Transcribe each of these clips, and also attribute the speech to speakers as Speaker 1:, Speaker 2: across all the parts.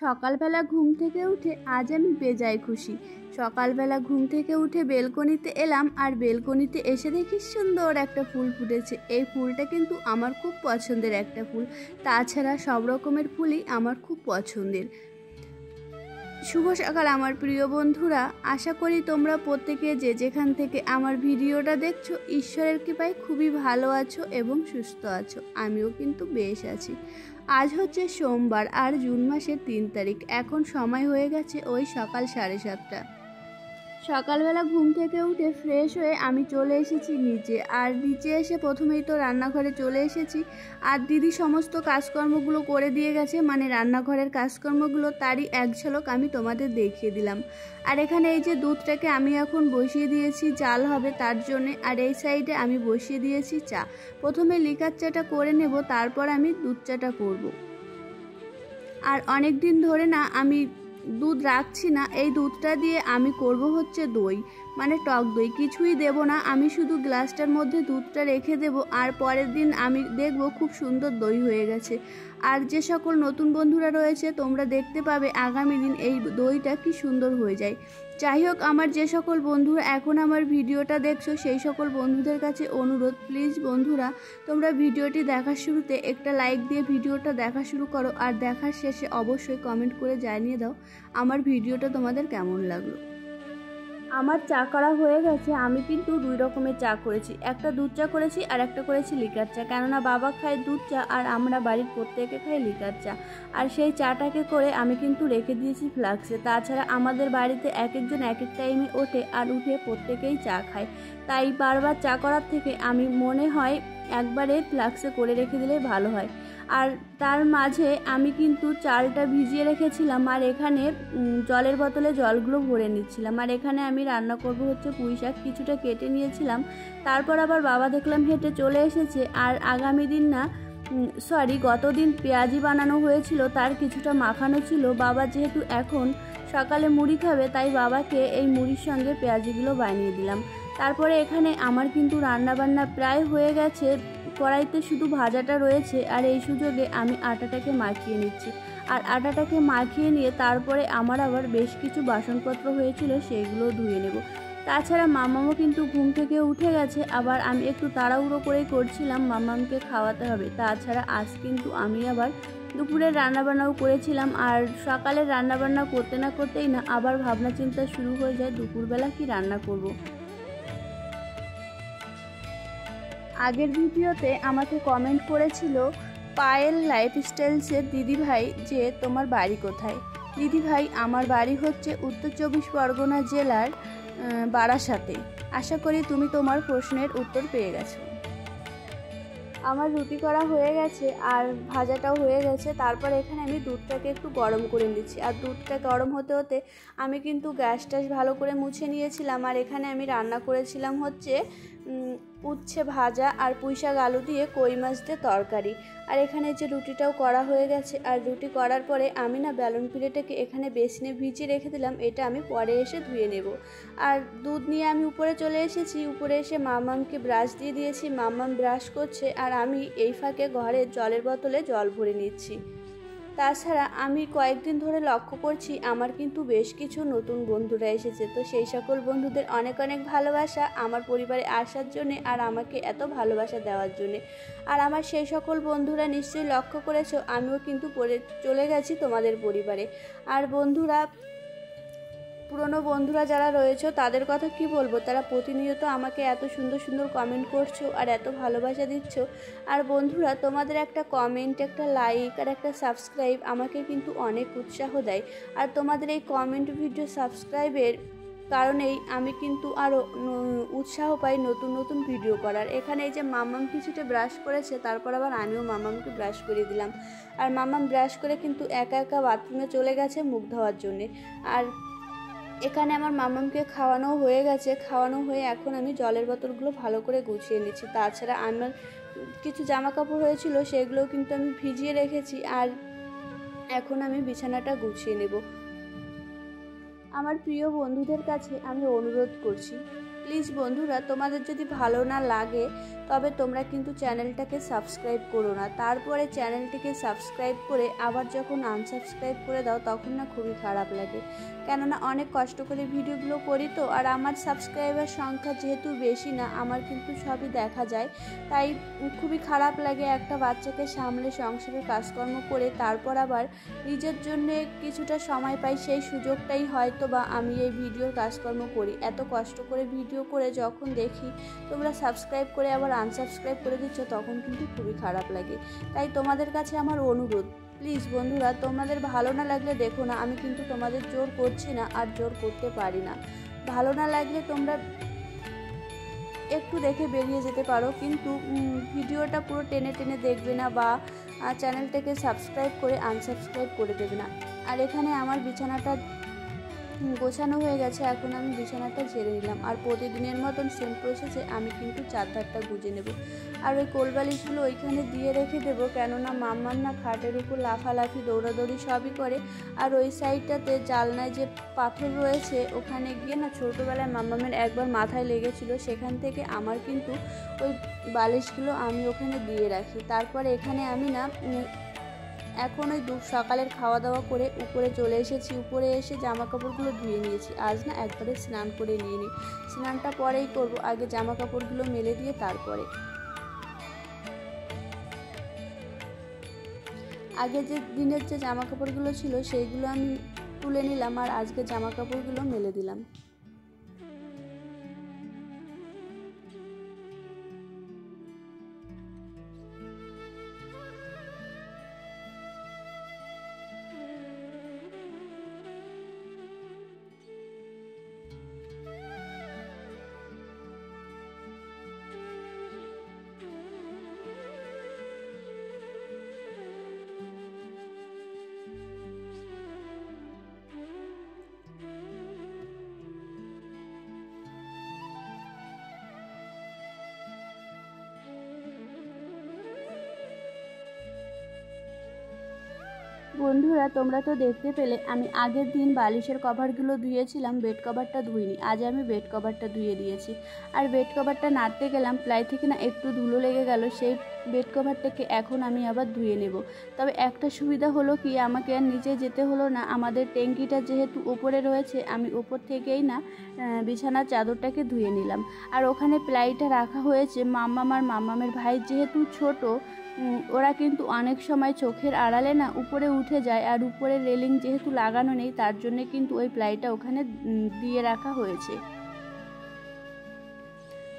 Speaker 1: সকালবেলা ঘুম থেকে উঠে আজ আমি বেজায় খুশি। সকালবেলা ঘুম থেকে উঠে বেলকনিতে এলাম, আর বেলকনিতে এসে দেখি সুন্দর একটা ফুল ফুটেছে। এই ফুলটা কিন্তু আমার খুব পছন্দের একটা ফুল। তাছাড়া সব রকমের ফুলই আমার খুব পছন্দের। শুভ সকাল আমার প্রিয় বন্ধুরা, আশা করি তোমরা প্রত্যেকে যে যেখান থেকে আমার ভিডিওটা দেখছো ঈশ্বরের কৃপায় খুবই ভালো আছো এবং সুস্থ আছো। আমিও কিন্তু বেশ আছি। আজ হচ্ছে সোমবার আর জুন মাসের 3 তারিখ। এখন সময় হয়ে গেছে ওই সকাল 7:30। সকালবেলা ঘুম থেকে উঠে ফ্রেশ হয়ে আমি চলে এসেছি নিচে। আর নিচে এসে প্রথমেই তো রান্নাঘরে চলে এসেছি। আর দিদি সমস্ত কাজকর্মগুলো করে দিয়ে গেছে, মানে রান্নাঘরের কাজকর্মগুলো, তারই এক ঝলক আমি তোমাদের দেখিয়ে দিলাম। আর এখানে এই যে দুধটাকে আমি এখন বসিয়ে দিয়েছি, জাল হবে তার জন্যে। আর এই সাইডে আমি বসিয়ে দিয়েছি চা। প্রথমে লিকার চাটা করে নেব, তারপর আমি দুধ চাটা করব। আর অনেক দিন ধরে না আমি দুধ রাখছি না। এই দুধটা দিয়ে আমি করব হচ্ছে দই, মানে টক দই। কিছুই দেব না, আমি শুধু গ্লাসটার মধ্যে দুধটা রেখে দেব। আর পরের দিন আমি দেখব খুব সুন্দর দই হয়ে গেছে। আর যে সকল নতুন বন্ধুরা রয়েছে তোমরা দেখতে পাবে আগামী দিন এই দইটা কি সুন্দর হয়ে যায়। যাই হোক, আমার যে সকল বন্ধুরা এখন আমার ভিডিওটা দেখছো সেই সকল বন্ধুদের কাছে অনুরোধ, প্লিজ বন্ধুরা তোমরা ভিডিওটি দেখার শুরুতে একটা লাইক দিয়ে ভিডিওটা দেখা শুরু করো। আর দেখার শেষে অবশ্যই কমেন্ট করে জানিয়ে দাও আমার ভিডিওটা তোমাদের কেমন লাগলো। আমার চা করা হয়ে গেছে। আমি কিন্তু 2 রকমের চা করেছি, একটা দুধ চা করেছি আর একটা করেছি লিকার চা। কেননা বাবা খায় দুধ চা আর আমরা বাড়ির প্রত্যেকে খাই লিকার চা। আর সেই চাটাকে করে আমি কিন্তু রেখে দিয়েছি ফ্লাক্সে। তাছাড়া আমাদের বাড়িতে এক একজন এক এক টাইমে ওঠে, আর উঠে প্রত্যেকেই চা খায়। তাই বারবার চা করার থেকে আমি মনে হয় একবারে ফ্লাক্সে করে রেখে দিলে ভালো হয়। আর তার মাঝে আমি কিন্তু চালটা ভিজিয়ে রেখেছিলাম, আর এখানে জলের বোতলে জলগুলো ভরে নিচ্ছিলাম। আর এখানে আমি রান্না করব হচ্ছে পুঁই শাক, কিছুটা কেটে নিয়েছিলাম। তারপর আবার বাবা দেখলাম হেঁটে চলে এসেছে। আর আগামী দিন না গতদিন পেঁয়াজি বানানো হয়েছিল, তার কিছুটা মাখানো ছিল। বাবা যেহেতু এখন সকালে মুড়ি খাবে, তাই বাবাকে এই মুড়ির সঙ্গে পেঁয়াজিগুলো বানিয়ে দিলাম। তারপরে এখানে আমার কিন্তু রান্নাবান্না প্রায় হয়ে গেছে, কড়াইতে শুধু ভাজাটা রয়েছে। আর এই সুযোগে আমি আটাটাকে মাখিয়ে নিচ্ছি। আর আটাটাকে মাখিয়ে নিয়ে তারপরে আমার আবার বেশ কিছু বাসনপত্র হয়েছিল, সেইগুলো ধুয়ে নেব। তাছাড়া মামামও কিন্তু ঘুম থেকে উঠে গেছে। আবার আমি একটু তাড়াহুড়ো করেই করছিলাম, মামামকে খাওয়াতে হবে। তাছাড়া আজ কিন্তু আমি আবার দুপুরের রান্নাবান্নাও করেছিলাম। আর সকালের রান্নাবান্না করতে না করতেই না আবার ভাবনা চিন্তা শুরু হয়ে যায় দুপুরবেলা কি রান্না করব। আগের ভিডিওতে আমাকে কমেন্ট করেছিল পায়েল লাইফস্টাইলসের দিদিভাই যে তোমার বাড়ি কোথায়। দিদিভাই, আমার বাড়ি হচ্ছে উত্তর 24 পরগনা জেলার বারাসাতে। আশা করি তুমি তোমার প্রশ্নের উত্তর পেয়ে গেছো। আমার রুটি করা হয়ে গেছে আর ভাজাটাও হয়ে গেছে। তারপর এখানে আমি দুধটাকে একটু গরম করে নিচ্ছি। আর দুধটা গরম হতে হতে আমি কিন্তু গ্যাসটা ভালো করে মুছে নিয়েছিলাম। আর এখানে আমি রান্না করেছিলাম হচ্ছে উচ্ছে ভাজা আর পুঁইশাক আলু দিয়ে কই মাছ দিয়ে তরকারি। আর এখানে যে রুটিটাও করা হয়ে গেছে। আর রুটি করার পরে আমি না বেলন পিঠেটাকে এখানে বেসিনে ভিজিয়ে রেখে দিলাম, এটা আমি পরে এসে ধুয়ে নেব। আর দুধ নিয়ে আমি উপরে চলে এসেছি। উপরে এসে মামামকে ব্রাশ দিয়ে দিয়েছি, মামাম ব্রাশ করছে। আর আমি এই ফাঁকে ঘরে জলের বোতলে জল ভরে নিচ্ছি। তাছাড়া আমি কয়েকদিন ধরে লক্ষ্য করছি আমার কিন্তু বেশ কিছু নতুন বন্ধুরা এসেছে। তো সেই সকল বন্ধুদের অনেক অনেক ভালোবাসা আমার পরিবারে আসার জন্যে, আর আমাকে এত ভালোবাসা দেওয়ার জন্যে। আর আমার সেই সকল বন্ধুরা নিশ্চয়ই লক্ষ্য করেছো আমিও কিন্তু চলে গেছি তোমাদের পরিবারে। আর বন্ধুরা, পুরনো বন্ধুরা যারা রয়েছে তাদের কথা কি বলবো, তারা প্রতিনিয়ত আমাকে এত সুন্দর সুন্দর কমেন্ট করছো আর এত ভালোবাসা দিচ্ছ। আর বন্ধুরা, তোমাদের একটা কমেন্ট, একটা লাইক আর একটা সাবস্ক্রাইব আমাকে কিন্তু অনেক উৎসাহ দেয়। আর তোমাদের এই কমেন্ট, ভিডিও, সাবস্ক্রাইবের কারণেই আমি কিন্তু আরও উৎসাহ পাই নতুন নতুন ভিডিও করার। এখানে এই যে মামাম কিছুটা ব্রাশ করেছে, তারপর আবার আমিও মামামকে ব্রাশ করে দিলাম। আর মামাম ব্রাশ করে কিন্তু একা একা বাথরুমে চলে গেছে মুখ ধোয়ার জন্যে। আর এখানে আমার মামামকে খাওয়ানো হয়ে গেছে। খাওয়ানো হয়ে এখন আমি জলের বোতলগুলো ভালো করে গুছিয়ে নিচ্ছি। তাছাড়া আমার কিছু জামা কাপড় হয়েছিল, সেগুলোও কিন্তু আমি ভিজিয়ে রেখেছি। আর এখন আমি বিছানাটা গুছিয়ে নেব। আমার প্রিয় বন্ধুদের কাছে আমি অনুরোধ করছি, প্লিজ বন্ধুরা, তোমাদের যদি ভালো না লাগে তবে তোমরা কিন্তু চ্যানেলটাকে সাবস্ক্রাইব করো না, তারপরে চ্যানেলটিকে সাবস্ক্রাইব করে আবার যখন আনসাবস্ক্রাইব করে দাও তখন না খুবই খারাপ লাগে। কেননা অনেক কষ্ট করে ভিডিওগুলো করি তো, আর আমার সাবস্ক্রাইবার সংখ্যা যেহেতু বেশি না, আমার কিন্তু সবই দেখা যায়, তাই খুবই খারাপ লাগে একটা বাচ্চাকে সামলে সংসারের কাজকর্ম করে তারপর আবার নিজের জন্যে কিছুটা সময় পাই, সেই সুযোগটাই হয়তো বা আমি এই ভিডিওর কাজকর্ম করি। এত কষ্ট করে ভিডিও করে যখন দেখি তোমরা সাবস্ক্রাইব করে আবার আনসাবস্ক্রাইব করে দিচ্ছ, তখন কিন্তু খুবই খারাপ লাগে। তাই তোমাদের কাছে আমার অনুরোধ, প্লিজ বন্ধুরা, তোমাদের ভালো না লাগলে দেখো না, আমি কিন্তু তোমাদের জোর করছি না আর জোর করতে পারি না। ভালো না লাগলে তোমরা একটু দেখে বেরিয়ে যেতে পারো, কিন্তু ভিডিওটা পুরো টেনে টেনে দেখবে না বা চ্যানেলটাকে সাবস্ক্রাইব করে আনসাবস্ক্রাইব করে দেবে না। আর এখানে আমার বিছানাটা গোছানো হয়ে গেছে, এখন আমি বিছানাটা ঝেড়ে নিলাম। আর প্রতিদিনের মতন সেম প্রসেসে আমি কিন্তু চাদরটা গুজে নেব। আর ওই কোলবালিশগুলো ওইখানে দিয়ে রেখে দেবো, কেননা মাম্মাম না খাটের উপর লাফালাফি দৌড়াদৌড়ি সবই করে। আর ওই সাইডটাতে জালনায় যে পাথর রয়েছে, ওখানে গিয়ে না ছোটোবেলায় মাম্মামের একবার মাথায় লেগেছিল, সেখান থেকে আমার কিন্তু ওই বালিশগুলো আমি ওখানে দিয়ে রাখি। তারপরে এখানে আমি না এখন ওই সকালের খাওয়া দাওয়া করে উপরে চলে এসেছি, উপরে এসে জামা কাপড়গুলো ধুয়ে নিয়েছি। আজ না একবারে স্নান করে নিয়ে নিই, স্নানটা পরেই করব, আগে জামা কাপড়গুলো মেলে দিয়ে তারপরে। আগে যে দিনের যে জামা কাপড়গুলো ছিল সেইগুলো আমি তুলে নিলাম, আর আজকে জামা কাপড়গুলো মেলে দিলাম। বন্ধুরা, তোমরা তো দেখতে পেলে আমি আগের দিন বালিশের কভারগুলো ধুয়েছিলাম, বেড কভারটা ধুইনি। আজ আমি বেড কভারটা ধুয়ে দিয়েছি। আর বেড কভারটা নাড়তে গেলাম, প্লাই থেকে না একটু ধুলো লেগে গেল, সেই বেড কভারটাকে এখন আমি আবার ধুয়ে নেব। তবে একটা সুবিধা হলো কি, আমাকে আর নিচে যেতে হলো না, আমাদের ট্যাঙ্কিটা যেহেতু ওপরে রয়েছে, আমি ওপর থেকেই না বিছানার চাদরটাকে ধুয়ে নিলাম। আর ওখানে প্লাইটা রাখা হয়েছে, মাম্মাম আর মাম্মামের ভাই যেহেতু ছোট, ওরা কিন্তু অনেক সময় চোখের আড়ালে না উপরে উঠে যায়, আর উপরে রেলিং যেহেতু লাগানো নেই, তার জন্যে কিন্তু ওই প্লাইটা ওখানে দিয়ে রাখা হয়েছে।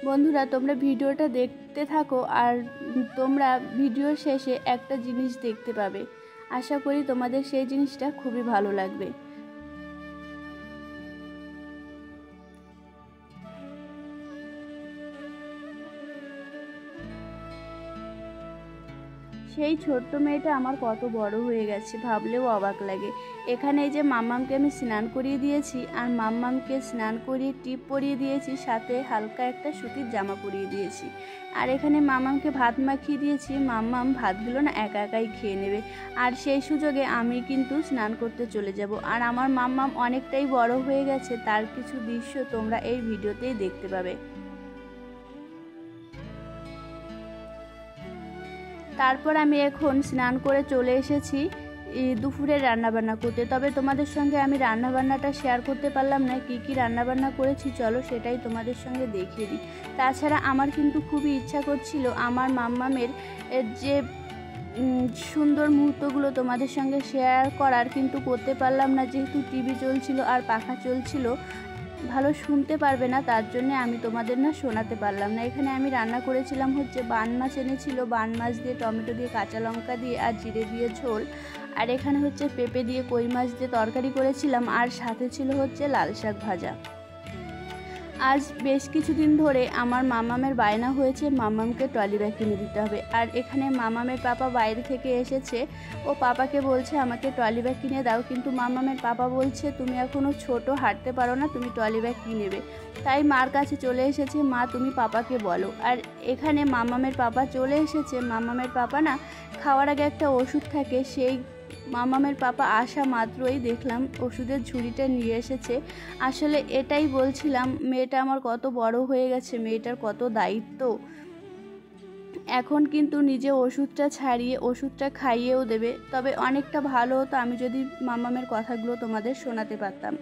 Speaker 1: বন্ধুরা, তোমরা ভিডিওটা দেখতে থাকো, আর তোমরা ভিডিওর শেষে একটা জিনিস দেখতে পাবে। আশা করি তোমাদের সেই জিনিসটা খুবই ভালো লাগবে। সেই ছোট্ট মেয়েটা আমার কত বড় হয়ে গেছে, ভাবলেও অবাক লাগে। এখানে এই যে মাম্মামকে আমি স্নান করিয়ে দিয়েছি, আর মাম্মামকে স্নান করিয়ে টিপ পরিয়ে দিয়েছি, সাথে হালকা একটা সুতির জামা পরিয়ে দিয়েছি। আর এখানে মাম্মামকে ভাত মাখিয়ে দিয়েছি, মাম্মাম ভাতগুলো না একা একাই খেয়ে নেবে। আর সেই সুযোগে আমি কিন্তু স্নান করতে চলে যাব। আর আমার মাম্মাম অনেকটাই বড় হয়ে গেছে, তার কিছু দৃশ্য তোমরা এই ভিডিওতেই দেখতে পাবে। তারপর আমি এখন স্নান করে চলে এসেছি দুপুরের রান্নাবান্না করতে। তবে তোমাদের সঙ্গে আমি রান্নাবান্নাটা শেয়ার করতে পারলাম না, কি কি রান্নাবান্না করেছি চলো সেটাই তোমাদের সঙ্গে দেখিয়ে দিই। তাছাড়া আমার কিন্তু খুবই ইচ্ছা করছিল আমার মাম্মামের যে সুন্দর মুহূর্তগুলো তোমাদের সঙ্গে শেয়ার করার, কিন্তু করতে পারলাম না, যেহেতু টিভি চলছিল আর পাখা চলছিল, ভালো শুনতে পারবে না, তার জন্য আমি তোমাদের না শোনাতে পারলাম না। এখানে আমি রান্না করেছিলাম হচ্ছে বান মাছ এনেছিল, বান মাছ দিয়ে টমেটো দিয়ে কাঁচা লঙ্কা দিয়ে আর জিরে দিয়ে ঝোল। আর এখানে হচ্ছে পেঁপে দিয়ে কই মাছ দিয়ে তরকারি করেছিলাম, আর সাথে ছিল হচ্ছে লাল শাক ভাজা। আজ বেশ কিছুদিন ধরে আমার মামামের বায়না হয়েছে মামামকে ট্রলি ব্যাগ কিনে দিতে হবে। আর এখানে মামামের পাপা বাইরে থেকে এসেছে, ও পাপাকে বলছে আমাকে ট্রলি ব্যাগ কিনে দাও, কিন্তু মামামের পাপা বলছে তুমি এখনও ছোট, হাঁটতে পারো না, তুমি ট্রলি ব্যাগ কিনে নেবে। তাই মার কাছে চলে এসেছে, মা তুমি পাপাকে বলো। আর এখানে মামামের পাপা চলে এসেছে। মামামের পাপা না খাওয়ার আগে একটা ওষুধ থাকে, সেই মামামের পাপা আসা মাত্রই দেখলাম ওষুধের ঝুড়িটা নিয়ে এসেছে। আসলে এটাই বলছিলাম, মেয়েটা আমার কত বড় হয়ে গেছে, মেয়েটার কত দায়িত্ব। এখন কিন্তু নিজে ওষুধটা ছাড়িয়ে ওষুধটা খাইয়েও দেবে। তবে অনেকটা ভালো হতো আমি যদি মামামের কথাগুলো তোমাদের শোনাতে পারতাম।